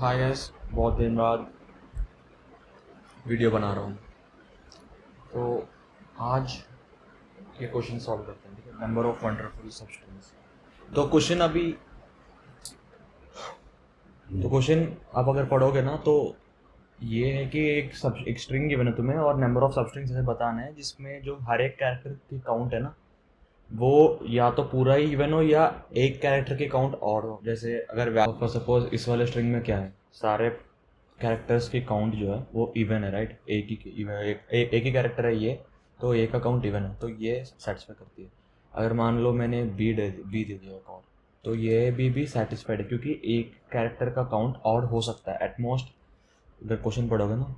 Hi guys, बहुत दिन बाद वीडियो बना रहा हूँ। तो आज ये क्वेश्चन सॉल्व करते हैं, ठीक है। Number of wonderful substance. तो क्वेश्चन आप अगर पढ़ोगे ना, तो ये है कि एक स्ट्रिंग गिवन है तुम्हें और नंबर ऑफ सब्सटेंस ऐसे बताना है जिसमें जो हर एक कैरेक्टर की काउंट है ना, वो या तो पूरा ही इवन हो या एक कैरेक्टर की काउंट और हो। जैसे अगर फॉर सपोज इस वाले स्ट्रिंग में क्या है, सारे कैरेक्टर्स की काउंट जो है वो इवन है, राइट। एक ही कैरेक्टर है ये, तो ए का काउंट इवन है, तो ये सेटिस्फाई करती है। अगर मान लो मैंने बी दे दिया काउंट, तो ये भी सेटिस्फाइड है क्योंकि एक कैरेक्टर का काउंट और हो सकता है एटमोस्ट। अगर क्वेश्चन पढ़ोगे ना,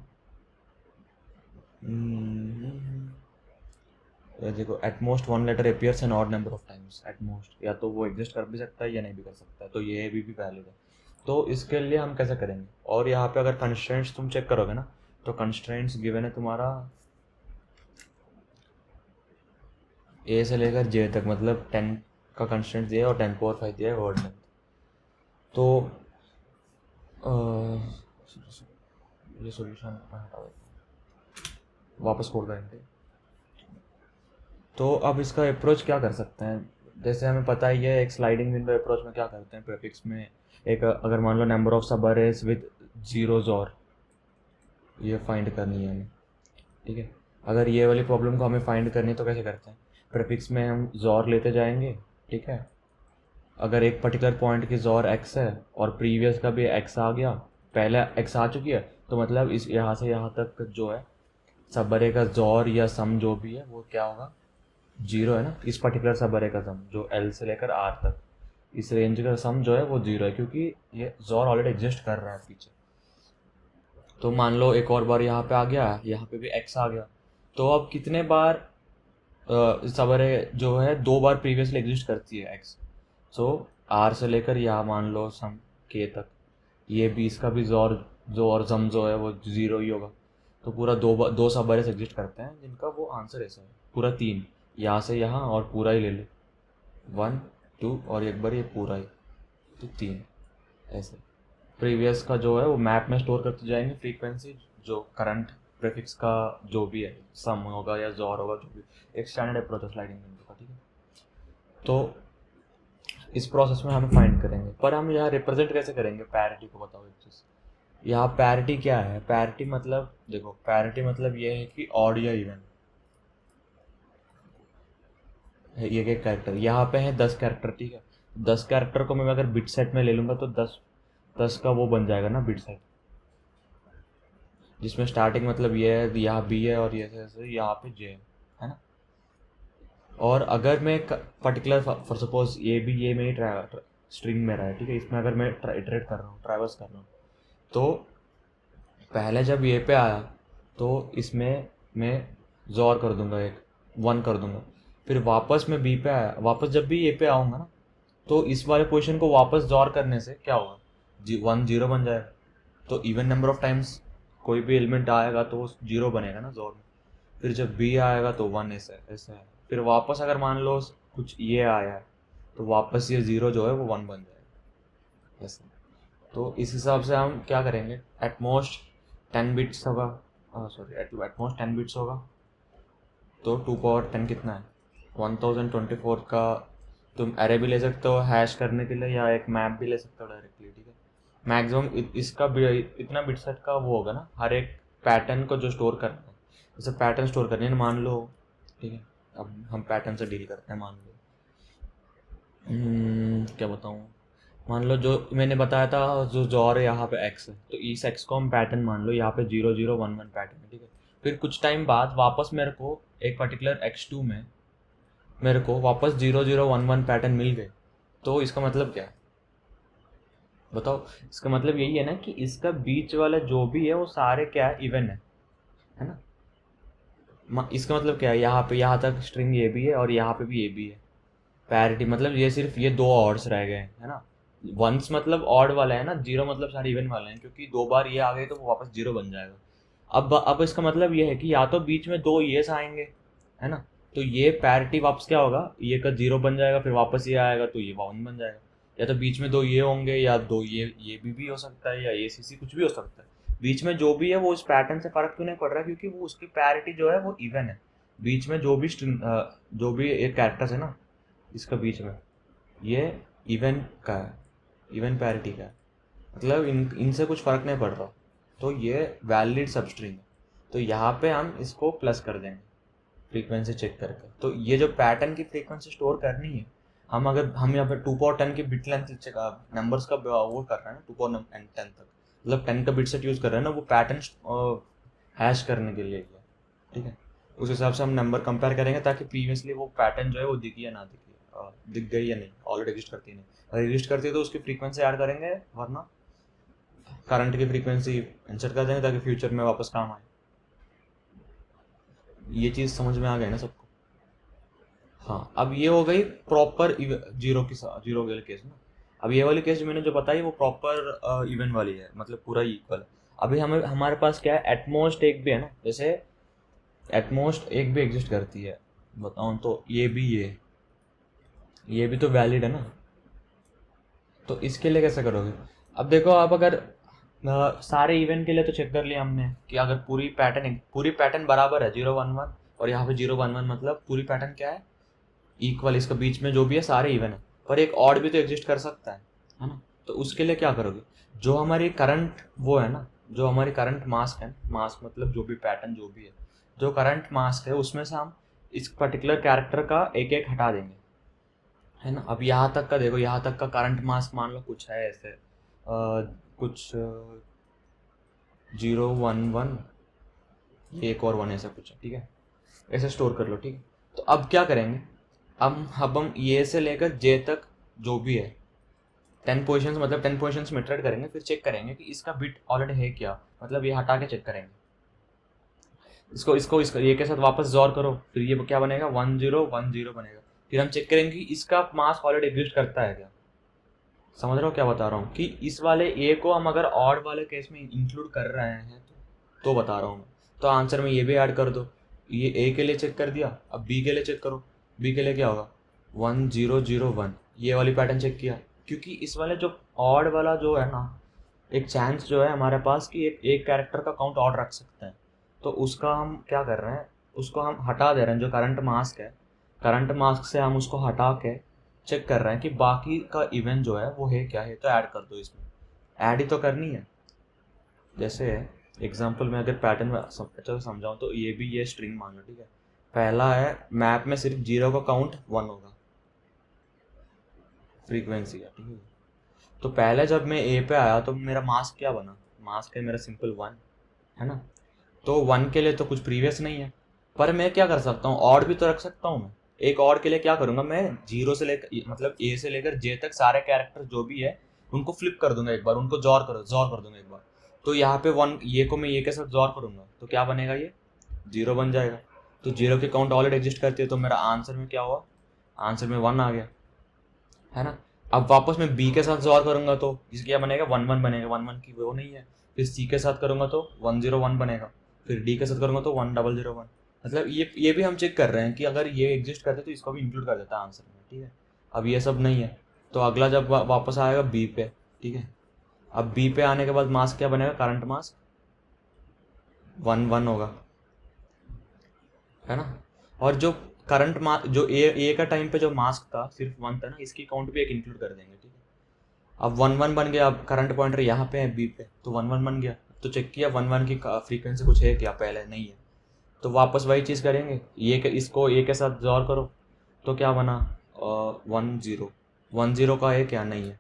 देखो, at most one letter appears an odd number of times. At most या तो वो एग्जिस्ट कर भी सकता है या नहीं भी कर सकता है, तो ये भी वैलिड है। तो इसके लिए हम कैसे करेंगे, और यहाँ पे अगर कंस्ट्रेंट्स तुम चेक करोगे ना, तो कंस्ट्रेंट्स गिवन है तुम्हारा ए से लेकर जे तक, मतलब 10 का कंस्ट्रेंट दिया है और 10 पावर 5 दिया है वर्ड लेंथ। तो ये सॉल्यूशन हटा देते हैं, वापस कोड करेंगे। तो अब इसका अप्रोच क्या कर सकते हैं, जैसे हमें पता ही है एक स्लाइडिंग विंडो अप्रोच में क्या करते हैं प्रीफिक्स में। एक अगर मान लो नंबर ऑफ सब अरेज विद जीरोज, और ये फाइंड करनी है हमें, ठीक है। अगर ये वाली प्रॉब्लम को हमें फाइंड करनी है तो कैसे करते हैं, प्रीफिक्स में हम जॉर लेते जाएंगे, ठीक है। अगर एक पर्टिकुलर पॉइंट की जॉर एक्स है और प्रीवियस का भी एक्स आ गया, पहले एक्स आ चुकी है, तो मतलब इस यहाँ से यहाँ तक जो है सब अरे का जॉर या सम जो भी है वो क्या होगा, जीरो है ना। इस पर्टिकुलर सब अरे का सम जो एल से लेकर आर तक, इस रेंज का सम जो है वो जीरो है, क्योंकि ये जॉर ऑलरेडी एग्जिस्ट कर रहा है पीछे। तो मान लो एक और बार यहाँ पे आ गया, यहाँ पे भी एक्स आ गया, तो अब कितने बार सब अरे जो है दो बार प्रीवियसली एग्जिस्ट करती है एक्स। सो आर से लेकर यहाँ मान लो सम के तक, ये भी इसका भी जॉर जो और सम जो है वो जीरो ही होगा। तो पूरा दो सब अरेज एग्जिस्ट करते हैं जिनका वो आंसर ऐसा है, पूरा तीन, यहाँ से यहाँ और पूरा ही ले ले, 1 2 और एक बार ये पूरा ही, तो तीन। ऐसे प्रीवियस का जो है वो मैप में स्टोर करते जाएंगे फ्रीक्वेंसी, जो करंट प्रीफिक्स का जो भी है सम होगा या जॉर होगा, जो भी एक स्टैंडर्ड अप्रोच है स्लाइडिंग विंडो का, ठीक है। तो इस प्रोसेस में हम फाइंड करेंगे, पर हम यहाँ रिप्रेजेंट कैसे करेंगे पैरिटी को, बताओ एक चीज़। यहाँ पैरिटी क्या है, पैरिटी मतलब देखो, पैरिटी मतलब ये है कि ऑड या इवन है। ये एक कैरेक्टर यहाँ पे है 10 कैरेक्टर, ठीक है। 10 कैरेक्टर को मैं अगर बिट सेट में ले लूँगा तो 10 का वो बन जाएगा ना बिट सेट, जिसमें स्टार्टिंग मतलब ये है, यहाँ बी है और ये ऐसे यहाँ पे जे है ना। और अगर मैं पर्टिकुलर फॉर सपोज ये मेरी स्ट्रिंग में रहा है, ठीक है। इसमें अगर मैं इटरेट कर रहा हूँ, ट्रैवर्स कर रहा हूँ, तो पहले जब ये पे आया तो इसमें मैं जॉर कर दूंगा, एक 1 कर दूंगा। फिर वापस मैं बी पे आया, वापस जब भी ए पे आऊँगा ना, तो इस वाले पोजीशन को वापस जॉर करने से क्या होगा, 1 0 बन जाएगा। तो इवन नंबर ऑफ टाइम्स कोई भी एलिमेंट आएगा तो वो 0 बनेगा ना जॉर में। फिर जब बी आएगा तो 1, ऐसा ऐसा है। फिर वापस अगर मान लो कुछ ये आया है, तो वापस ये 0 जो है वो 1 बन जाएगा, ऐसा। तो इस हिसाब से हम क्या करेंगे, एटमोस्ट 10 बिट्स होगा, सॉरी एटमोस्ट 10 बिट्स होगा, तो 2 पावर 10 कितना है, 1024 का। तुम एरे भी ले सकते हो हैश करने के लिए, या एक मैप भी ले सकते हो डायरेक्टली, ठीक है। मैक्सिमम इसका इतना बिट सेट का वो होगा ना, हर एक पैटर्न को जो स्टोर करना है। जैसे पैटर्न स्टोर करनी है मान लो, ठीक है। अब हम पैटर्न से डील करते हैं, मान लो क्या बताऊँ, मान लो जो मैंने बताया था, जो जॉर है यहाँ पे एक्स है, तो इस एक्स को हम पैटर्न मान लो, यहाँ पे 0 0 1 1 पैटर्न है, ठीक है। फिर कुछ टाइम बाद वापस मेरे को एक पर्टिकुलर x2 में मेरे को वापस 0 0 1 1 पैटर्न मिल गए, तो इसका मतलब क्या है बताओ। इसका मतलब यही है ना कि इसका बीच वाला जो भी है वो सारे क्या है, इवन है ना। इसका मतलब क्या है, यहाँ पे यहाँ तक स्ट्रिंग ये भी है और यहाँ पे भी ये भी है। पैरिटी मतलब ये सिर्फ ये दो ऑड्स रह गए हैं, है ना। वंस मतलब ऑड वाला है ना, जीरो मतलब सारे इवन वाले हैं, क्योंकि दो बार ये आ गए तो वो वापस जीरो बन जाएगा। अब इसका मतलब ये है कि या तो बीच में दो येस आएंगे, है ना, तो ये पैरिटी वापस क्या होगा, ये का जीरो बन जाएगा, फिर वापस ये आएगा तो ये 1 बन जाएगा। या तो बीच में दो ये होंगे, या दो ये भी हो सकता है, या ए सी सी कुछ भी हो सकता है। बीच में जो भी है वो इस पैटर्न से फर्क क्यों नहीं पड़ रहा, क्योंकि वो उसकी पैरिटी जो है वो इवन है। बीच में जो भी जो भी एक कैरेक्टर्स है ना इसका बीच में, ये इवन का है, इवन पैरिटी का है, मतलब इनसे कुछ फर्क नहीं पड़ रहा, तो ये वैलिड सबस्ट्रिंग है। तो यहाँ पे हम इसको प्लस कर देंगे फ्रीक्वेंसी चेक करके। तो ये जो पैटर्न की फ्रीक्वेंसी स्टोर करनी है, हम यहाँ पे 2 power 10 की बिट लेंथ नंबर्स का वो कर रहे हैं ना, 2 power 10 तक, मतलब 10 का बिट सेट यूज़ कर रहे हैं ना, वो पैटर्न हैश करने के लिए है, ठीक है। उस हिसाब से हम नंबर कंपेयर करेंगे ताकि प्रीवियसली वो पैटर्न जो है वो दिखी या ना दिखी, दिख गई या नहीं, ऑलरेडी एग्जिस्ट करती नहीं, अगर एग्जिस्ट करती है तो उसकी फ्रीक्वेंसी ऐड करेंगे, वरना करंट की फ्रीक्वेंसी इंसर्ट कर देंगे ताकि फ्यूचर में वापस काम आए। ये चीज़ समझ में आ गई ना सबको? हाँ, अब ये हो गई प्रॉपर जीरो की जीरो वाले केस में। अब ये वाली केस जो मैंने जो बताई वो प्रॉपर इवन वाली है, मतलब पूरा इक्वल। अभी हमें हमारे पास क्या है, एटमोस्ट एक भी है ना, जैसे एटमोस्ट एक भी एग्जिस्ट करती है, बताऊँ तो ये भी तो वैलिड है ना। तो इसके लिए कैसे करोगे? अब देखो, आप अगर सारे इवेंट के लिए तो चेक कर लिया हमने कि अगर पूरी पैटर्न बराबर है 0 1 1, और यहाँ पे 0 1 1 मतलब पूरी पैटर्न क्या है, इक्वल, इसके बीच में जो भी है सारे इवन है, पर एक ऑड भी तो एग्जिस्ट कर सकता है ना। तो उसके लिए क्या करोगे, जो हमारी करंट वो है ना, जो हमारी करंट मास्क है, मास्क मतलब जो भी पैटर्न जो भी है, जो करंट मास्क है उसमें से हम इस पर्टिकुलर कैरेक्टर का एक एक हटा देंगे, है ना। अब यहाँ तक का देखो, यहाँ तक का करंट मास्क मान लो कुछ है ऐसे, कुछ 0 1 1, ये एक और 1 ऐसा कुछ है, ठीक है, ऐसे स्टोर कर लो, ठीक है। तो अब क्या करेंगे, अब हम ये से लेकर जे तक जो भी है 10 पोजिशंस, मतलब 10 पोजिशंस में ट्रेड करेंगे, फिर चेक करेंगे कि इसका बिट ऑलरेडी है क्या, मतलब ये हटा के चेक करेंगे, इसको ये के साथ वापस जोर करो, फिर ये क्या बनेगा, 1 0 1 0 बनेगा। फिर हम चेक करेंगे कि इसका मास्क ऑलरेडी एग्जिस्ट करता है क्या। समझ रहे हो क्या बता रहा हूँ, कि इस वाले ए को हम अगर ऑड वाले केस में इंक्लूड कर रहे हैं तो बता रहा हूँ मैं। तो आंसर में ये भी ऐड कर दो, ये ए के लिए चेक कर दिया, अब बी के लिए चेक करो, बी के लिए क्या होगा, 1 0 0 1, ये वाली पैटर्न चेक किया, क्योंकि इस वाले जो ऑड वाला जो है ना, एक चांस जो है हमारे पास कि एक कैरेक्टर का काउंट ऑड रख सकते हैं, तो उसका हम क्या कर रहे हैं, उसको हम हटा दे रहे हैं, जो करंट मास्क है, करंट मास्क से हम उसको हटा के चेक कर रहे हैं कि बाकी का इवेंट जो है वो है क्या है, तो ऐड कर दो, इसमें ऐड ही तो करनी है। जैसे एग्जांपल में अगर पैटर्न में अच्छा से समझाऊँ तो ये स्ट्रिंग मान लो, ठीक है। पहला है मैप में सिर्फ 0 का काउंट 1 होगा, फ्रीक्वेंसी का, ठीक है। तो पहले जब मैं ए पे आया तो मेरा मास्क क्या बना, मास्क है मेरा सिंपल 1, है ना। तो 1 के लिए तो कुछ प्रीवियस नहीं है, पर मैं क्या कर सकता हूँ, ऑड भी तो रख सकता हूँ मैं। एक ऑड के लिए क्या करूँगा मैं, 0 से लेकर मतलब ए से लेकर जे तक सारे कैरेक्टर जो भी है उनको फ्लिप कर दूंगा एक बार, उनको जोर कर दूंगा एक बार। तो यहाँ पे 1 ये को मैं ये के साथ जोर करूँगा तो क्या बनेगा, ये 0 बन जाएगा। तो 0 की काउंट ऑलरेडी एग्जिस्ट करती है, तो मेरा आंसर में क्या हुआ, आंसर में 1 आ गया, है ना। अब वापस मैं बी के साथ जोर करूंगा तो इसके क्या बनेगा, 1 1 बनेगा, 1 1 की वो नहीं है। फिर सी के साथ करूंगा तो 1 0 1 बनेगा, फिर डी के साथ करूंगा तो 1 0 0 1। मतलब ये भी हम चेक कर रहे हैं कि अगर ये एग्जिस्ट करते तो इसको भी इंक्लूड कर देता है आंसर में, ठीक है। अब ये सब नहीं है, तो अगला जब वापस आएगा बी पे, ठीक है। अब बी पे आने के बाद मास्क क्या बनेगा, करंट मास्क 1 1 होगा, है ना। और जो करंट मास्क जो ए का टाइम पे जो मास्क था सिर्फ 1 था ना, इसकी काउंट भी एक इंक्लूड कर देंगे, ठीक है। अब 1 1 बन गया, अब करंट पॉइंटर यहाँ पे है बी पे, तो 1 1 बन गया। तो चेक किया 1 1 की फ्रीक्वेंसी कुछ है क्या, पहले नहीं है, तो वापस वही चीज़ करेंगे, इसको ए के साथ जोर करो, तो क्या बना, 1 0 1 0 का है क्या, नहीं है।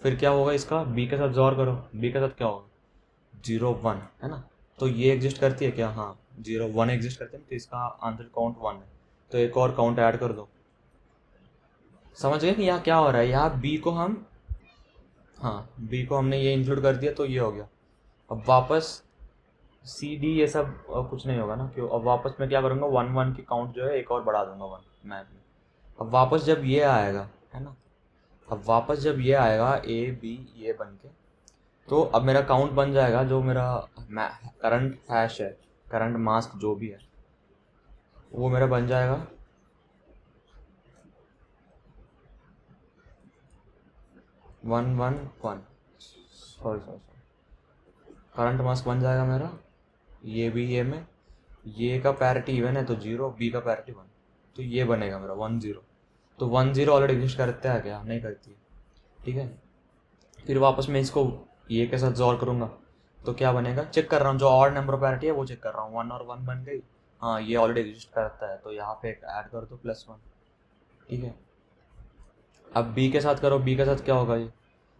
फिर क्या होगा, इसका बी के साथ जोर करो, बी के साथ क्या होगा, 0 1, है ना। तो ये एग्जिस्ट करती है क्या, हाँ 0 1 एग्जिस्ट करते हैं, तो इसका आंसर काउंट 1 है, तो एक और काउंट ऐड कर दो। समझ गए कि यहाँ क्या हो रहा है, यहाँ बी को हम, हाँ बी को हमने ये इंक्लूड कर दिया तो ये हो गया। अब वापस सी डी ये सब कुछ नहीं होगा ना, क्यों। अब वापस मैं क्या करूँगा, 1 1 की काउंट जो है एक और बढ़ा दूंगा 1 मैप में। अब वापस जब ये आएगा, है ना, अब वापस जब ये आएगा ए बी ये बन के, तो अब मेरा काउंट बन जाएगा, जो मेरा करंट हैश है, करंट मास्क जो भी है वो मेरा बन जाएगा 1 1 1 सॉरी करंट मास्क बन जाएगा मेरा, ये भी ये में, ये का पैरिटी इवन है तो 0, बी का पैरिटी 1, तो ये बनेगा मेरा 1 0। तो 1 0 ऑलरेडी एग्जिस्ट करता है क्या? नहीं करती है, ठीक है। फिर वापस मैं इसको ये के साथ जोड़ करूँगा तो क्या बनेगा, चेक कर रहा हूँ, जो ऑड नंबर ऑफ पैरिटी है वो चेक कर रहा हूँ। 1 और 1 बन गई, हाँ ये ऑलरेडी एग्जिस्ट करता है, तो यहाँ पे एक ऐड कर दो +1, ठीक है। अब बी के साथ करो, बी के साथ क्या होगा, ये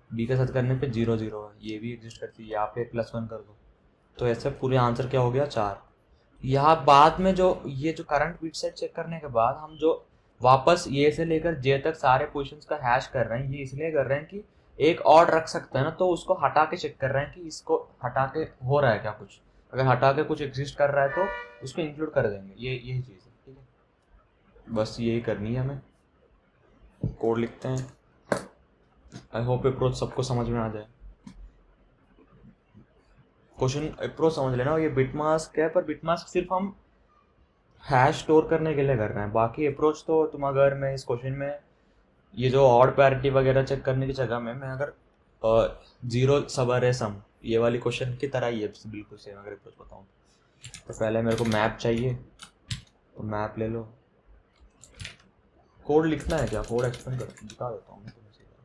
बी के साथ करने पे 0 0 है, ये भी एग्जिस्ट करती है, यहाँ पे +1 कर दो, तो ऐसे पूरे आंसर क्या हो गया 4। यहाँ बाद में जो ये जो करंट बिट सेट चेक करने के बाद हम जो वापस ये से लेकर जे तक सारे पोजीशंस का हैश कर रहे हैं, ये इसलिए कर रहे हैं कि एक और रख सकते हैं ना, तो उसको हटा के चेक कर रहे हैं कि इसको हटा के हो रहा है क्या कुछ। अगर हटा के कुछ एग्जिस्ट कर रहा है तो उसको इंक्लूड कर देंगे, ये यही चीज़ है, ठीक है। बस यही करनी है, हमें कोड लिखते हैं। आई होप अप्रोच सबको समझ में आ जाए। क्वेश्चन अप्रोच समझ लेना, ये बिट मास्क है, पर बिट मास्क सिर्फ हम हैश स्टोर करने के लिए कर रहे हैं। बाकी अप्रोच तो तुम अगर मैं इस क्वेश्चन में ये जो ऑड पैरिटी वगैरह चेक करने की जगह में मैं अगर 0 सब अरे सम ये वाली क्वेश्चन की तरह ही है बिल्कुल सेम अगर अप्रोच बताऊँ तो पहले मेरे को मैप चाहिए, तो मैप ले लो। कोड लिखना है क्या? कोड एक्सप्लेन कर दिखा देता हूँ मैं तुम्हें सीधा।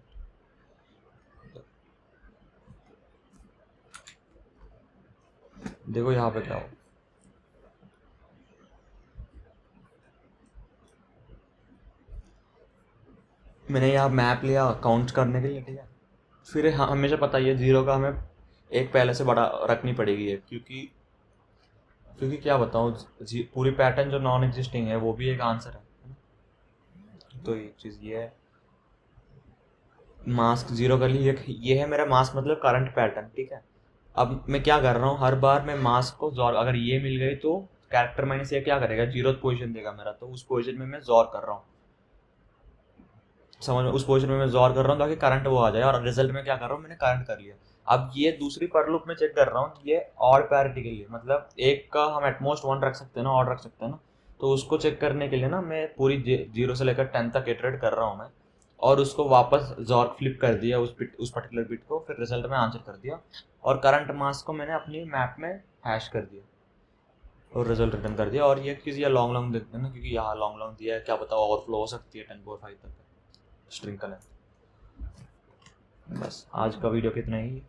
देखो यहाँ पे क्या हो, मैंने यहाँ मैप लिया काउंट करने के लिए, ठीक है। फिर हाँ हमेशा पता ही है 0 का हमें एक पहले से बड़ा रखनी पड़ेगी है, क्योंकि क्या बताऊँ, पूरी पैटर्न जो नॉन एग्जिस्टिंग है वो भी एक आंसर है। तो एक चीज़ ये है, मास्क 0 कर ली, ये है मेरा मास्क मतलब करंट पैटर्न, ठीक है। अब मैं क्या कर रहा हूँ, हर बार मैं मास्क को जोर, अगर ये मिल गई तो कैरेक्टर माइनस ये क्या करेगा, 0th पोजीशन देगा मेरा, तो उस पोजीशन में मैं जोर कर रहा हूँ, समझ में, उस पोजीशन में मैं जोर कर रहा हूँ ताकि करंट वो आ जाए, और रिजल्ट में क्या कर रहा हूँ, मैंने करंट कर लिया। अब ये दूसरी पर लूप में चेक कर रहा हूँ, ये ऑड पैरिटी के लिए, मतलब एक का हम एटमोस्ट 1 रख सकते हैं ना, ऑड रख सकते हैं ना, तो उसको चेक करने के लिए ना मैं पूरी 0 से लेकर 10 तक इटरेट कर रहा हूँ मैं, और उसको वापस जॉर्क फ्लिप कर दिया उस पर्टिकुलर बिट को, फिर रिजल्ट में आंसर कर दिया, और करंट मास्क को मैंने अपनी मैप में हैश कर दिया और रिजल्ट रिटर्न कर दिया। और ये किसी या लॉन्ग देखते हैं ना, क्योंकि यहाँ लॉन्ग दिया है, क्या पता ओवरफ्लो हो सकती है 10 power 5 तक स्ट्रिंग का लेंथ। बस आज का वीडियो कितना ही।